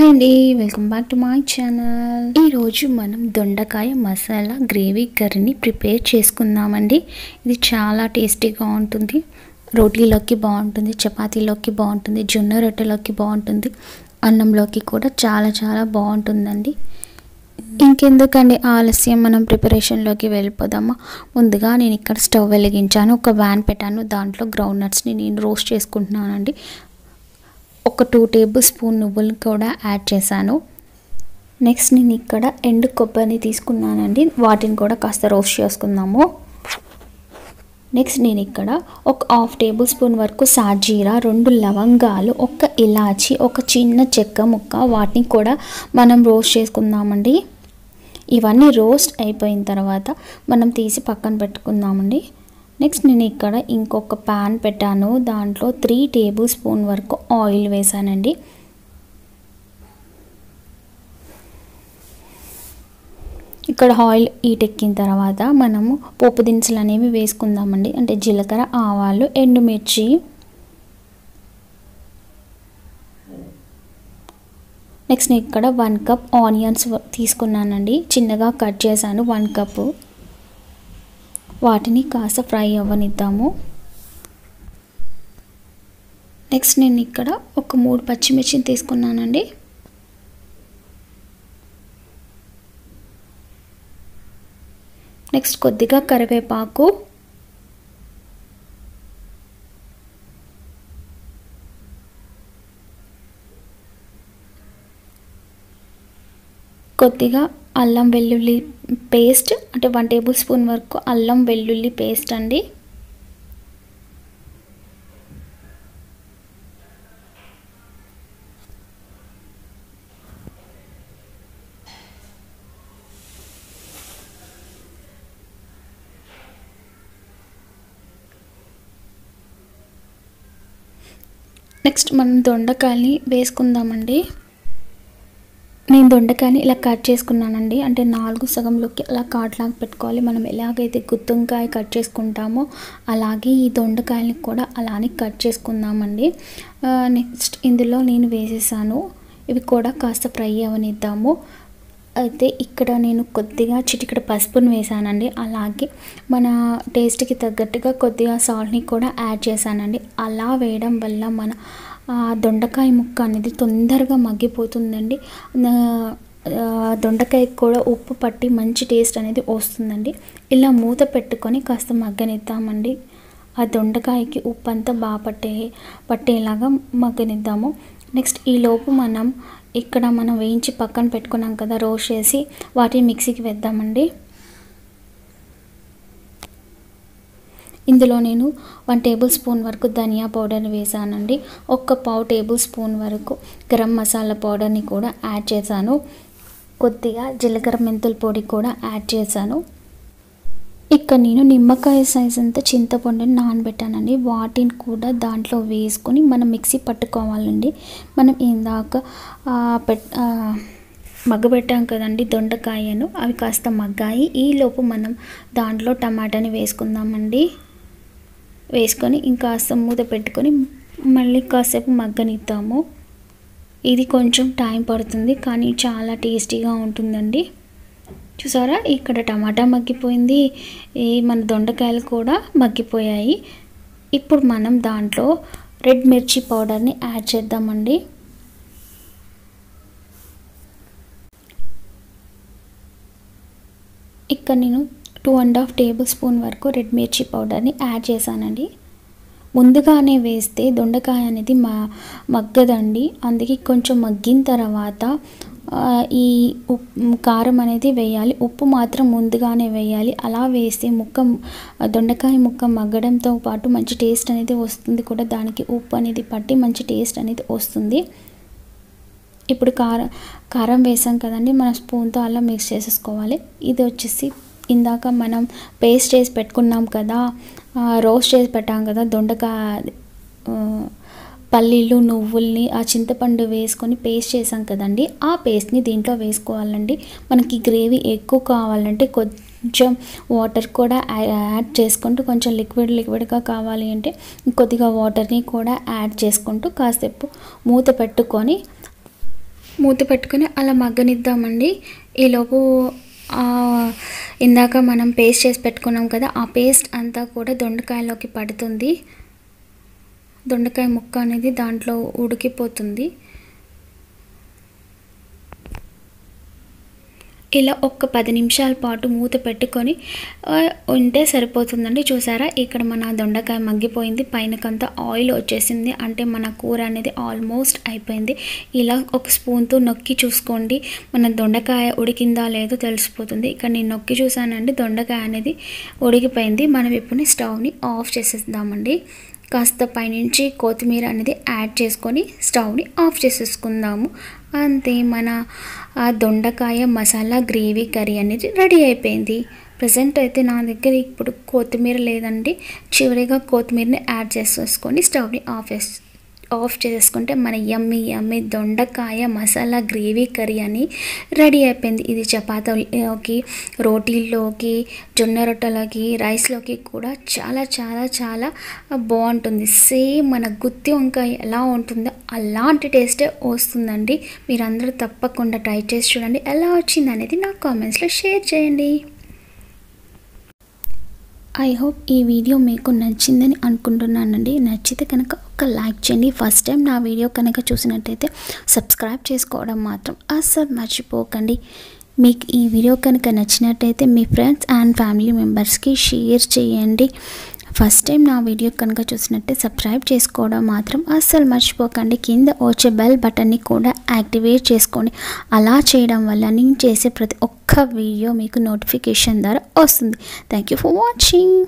Hi అండి, welcome back to my channel. ఈరోజు మనం దొండకాయ మసాలా గ్రేవీ కర్రీని ప్రిపేర్ చేసుకుందామండి. ఇది చాలా టేస్టీగా ఉంటుంది. రోటీలోకి బాగుంటుంది, చపాతీలోకి బాగుంటుంది, జొన్న రొట్టెలోకి బాగుంటుంది, అన్నంలోకి కూడా చాలా బాగుంటుందండి. ఇంకెందుకండి ఆలస్యం, మనం ప్రిపరేషన్లోకి వెళ్ళిపోదామా. ముందుగా నేను ఇక్కడ స్టవ్ వెలిగించాను, ఒక ప్యాన్ పెట్టాను. దాంట్లో గ్రౌండ్ నట్స్ని నేను రోస్ట్ చేసుకుంటున్నానండి. ఒక 2 టేబుల్ స్పూన్ నువ్వులు కూడా యాడ్ చేశాను. నెక్స్ట్ నేను ఇక్కడ ఎండు కొబ్బరిని తీసుకున్నానండి, వాటిని కూడా కాస్త రోస్ట్ చేసుకుందాము. నెక్స్ట్ నేను ఇక్కడ ఒక 1/2 టేబుల్ స్పూన్ వరకు సాజీరా, 2 లవంగాలు, ఒక ఇలాచి, ఒక చిన్న చెక్క ముక్క, వాటిని కూడా మనం రోస్ట్ చేసుకుందామండి. ఇవన్నీ రోస్ట్ అయిపోయిన తర్వాత మనం తీసి పక్కన పెట్టుకుందామండి. నెక్స్ట్ నేను ఇక్కడ ఇంకొక ప్యాన్ పెట్టాను. దాంట్లో 3 టేబుల్ స్పూన్ వరకు ఆయిల్ వేసానండి. ఇక్కడ ఆయిల్ హీటెక్కిన తర్వాత మనము పోపు దినుసులు అనేవి వేసుకుందామండి. అంటే జీలకర్ర, ఆవాలు, ఎండుమిర్చి, నెక్స్ట్ నేను ఇక్కడ 1 కప్ ఆనియన్స్ తీసుకున్నానండి, చిన్నగా కట్ చేశాను 1 కప్పు. వాటిని కాస్త ఫ్రై అవ్వనిద్దాము. నెక్స్ట్ నేను ఇక్కడ ఒక 3 పచ్చిమిర్చిని తీసుకున్నానండి. నెక్స్ట్ కొద్దిగా కరివేపాకు, కొద్దిగా అల్లం వెల్లుల్లి పేస్ట్, అంటే 1 టేబుల్ స్పూన్ వరకు అల్లం వెల్లుల్లి పేస్ట్ అండి. నెక్స్ట్ మనం దొండకాయని వేసుకుందామండి. నేను దొండకాయని ఇలా కట్ చేసుకున్నానండి. అంటే 4 సగంలోకి అలా కాట్లాగా పెట్టుకోవాలి. మనం ఎలాగైతే గుత్తొంకాయ కట్ చేసుకుంటామో అలాగే ఈ దొండకాయని కూడా అలానే కట్ చేసుకుందామండి. నెక్స్ట్ ఇందులో నేను వేసేసాను. ఇవి కూడా కాస్త ఫ్రై అవనిద్దాము. అయితే ఇక్కడ నేను కొద్దిగా చిటికెడు పసుపుని వేసానండి. అలాగే మన టేస్ట్కి తగ్గట్టుగా కొద్దిగా సాల్ట్ని కూడా యాడ్ చేశానండి. అలా వేయడం వల్ల మన దొండకాయ ముక్క అనేది తొందరగా మగ్గిపోతుందండి. దొండకాయకి కూడా ఉప్పు పట్టి మంచి టేస్ట్ అనేది వస్తుందండి. ఇలా మూత పెట్టుకొని కాస్త మగ్గనిద్దామండి. ఆ దొండకాయకి ఉప్పు అంతా బాగా పట్టేలాగా మగ్గనిద్దాము. నెక్స్ట్ ఈలోపు ఇక్కడ మనం వేయించి పక్కన పెట్టుకున్నాం కదా, రోస్ట్ చేసి, వాటిని మిక్సీకి వేద్దామండి. ఇందులో నేను 1 టేబుల్ స్పూన్ వరకు ధనియా పౌడర్ని వేసానండి. ఒక 1/2 టేబుల్ స్పూన్ వరకు గరం మసాలా పౌడర్ని కూడా యాడ్ చేశాను. కొద్దిగా జీలకర్ర మెంతుల పొడి కూడా యాడ్ చేశాను. ఇక్కడ నేను నిమ్మకాయ సైజ్ అంతా చింతపండుని నానబెట్టానండి. వాటిని కూడా దాంట్లో వేసుకొని మనం మిక్సీ పట్టుకోవాలండి. మనం ఇందాక మగ్గబెట్టాం కదండి దొండకాయను, అవి కాస్త మగ్గాయి. ఈలోపు మనం దాంట్లో టమాటాని వేసుకుందామండి. వేసుకొని ఇంకాస్త మూత పెట్టుకొని మళ్ళీ కాసేపు మగ్గనిద్దాము. ఇది కొంచెం టైం పడుతుంది, కానీ చాలా టేస్టీగా ఉంటుందండి. చూసారా, ఇక్కడ టమాటా మగ్గిపోయింది, మన దొండకాయలు కూడా మగ్గిపోయాయి. ఇప్పుడు మనం దాంట్లో రెడ్ మిర్చి పౌడర్ని యాడ్ చేద్దామండి. ఇక్కడ నేను 2.5 టేబుల్ స్పూన్ వరకు రెడ్ మిర్చి పౌడర్ని యాడ్ చేశానండి. ముందుగానే వేస్తే దొండకాయ అనేది మగ్గదండి. అందుకే కొంచెం మగ్గిన తర్వాత ఈ కారం అనేది వేయాలి. ఉప్పు మాత్రం ముందుగానే వేయాలి. అలా వేస్తే దొండకాయ ముక్క మగ్గడంతో పాటు మంచి టేస్ట్ అనేది వస్తుంది కూడా. దానికి ఉప్పు అనేది పట్టి మంచి టేస్ట్ అనేది వస్తుంది. ఇప్పుడు కారం వేసాం కదండి, మన స్పూన్తో అలా మిక్స్ చేసేసుకోవాలి. ఇది వచ్చేసి ఇందాక మనం పేస్ట్ చేసి పెట్టుకున్నాం కదా, రోస్ట్ చేసి పెట్టాం కదా దొండకాయ, పల్లీలు, నువ్వుల్ని, ఆ చింతపండు వేసుకొని పేస్ట్ చేసాం కదండి, ఆ పేస్ట్ని దీంట్లో వేసుకోవాలండి. మనకి గ్రేవీ ఎక్కువ కావాలంటే కొంచెం వాటర్ కూడా యాడ్ చేసుకుంటూ, కొంచెం లిక్విడ్గా కావాలి అంటే కొద్దిగా వాటర్ని కూడా యాడ్ చేసుకుంటూ కాసేపు మూత పెట్టుకొని మూత పెట్టుకొని అలా మగ్గనిద్దామండి. ఈలోపు ఇందాక మనం పేస్ట్ చేసి పెట్టుకున్నాం కదా, ఆ పేస్ట్ అంతా కూడా దొండకాయలోకి పడుతుంది. దొండకాయ ముక్క అనేది దాంట్లో ఉడికిపోతుంది. ఇలా ఒక 10 నిమిషాల పాటు మూత పెట్టుకొని ఉంటే సరిపోతుందండి. చూసారా, ఇక్కడ మన దొండకాయ మగ్గిపోయింది, పైనకంతా ఆయిల్ వచ్చేసింది. అంటే మన కూర అనేది ఆల్మోస్ట్ అయిపోయింది. ఇలా ఒక స్పూన్తో నొక్కి చూసుకోండి, మన దొండకాయ ఉడికిందా లేదో తెలిసిపోతుంది. ఇక్కడ నేను నొక్కి చూసానండి, దొండకాయ అనేది ఉడికిపోయింది. మనం ఇప్పుడు స్టవ్ని ఆఫ్ చేసేద్దామండి. కాస్త పైనుంచి కొత్తిమీర అనేది యాడ్ చేసుకొని స్టవ్ని ఆఫ్ చేసేసుకుందాము. అంతే, మన దొండకాయ మసాలా గ్రేవీ కర్రీ అనేది రెడీ అయిపోయింది. ప్రజెంట్ అయితే నా దగ్గర ఇప్పుడు కొత్తిమీర లేదండి. చివరిగా కొత్తిమీరని యాడ్ చేసేసుకొని స్టవ్ని ఆఫ్ చేసేసుకుంటే మన యమ్మీ దొండకాయ మసాలా గ్రేవీ కర్రీ అని రెడీ అయిపోయింది. ఇది చపాతీలోకి, రోటీల్లోకి, జొన్న రొట్టెలకి, రైస్లోకి కూడా చాలా చాలా చాలా బాగుంటుంది. సేమ్ మన గుత్తి వంకాయ ఎలా ఉంటుందో అలాంటి టేస్టే వస్తుందండి. మీరందరూ తప్పకుండా ట్రై చేసి చూడండి. ఎలా వచ్చింది అనేది నాకు కామెంట్స్లో షేర్ చేయండి. ఐ హోప్ ఈ వీడియో మీకు నచ్చిందని అనుకుంటున్నానండి. నచ్చితే కనుక ఒక లైక్ చేయండి. ఫస్ట్ టైం నా వీడియో కనుక చూసినట్టయితే సబ్స్క్రైబ్ చేసుకోవడం మాత్రం అస్సలు మర్చిపోకండి. మీకు ఈ వీడియో కనుక నచ్చినట్టయితే మీ ఫ్రెండ్స్ అండ్ ఫ్యామిలీ మెంబర్స్కి షేర్ చేయండి. ఫస్ట్ టైం నా వీడియో కనుక చూసినట్టే సబ్స్క్రైబ్ చేసుకోవడం మాత్రం అస్సలు మర్చిపోకండి. కింద వచ్చే బెల్ బటన్ని కూడా యాక్టివేట్ చేసుకోండి. అలా చేయడం వల్ల నేను చేసే ప్రతి ఒక్క వీడియో మీకు నోటిఫికేషన్ ద్వారా వస్తుంది. Thank you for watching.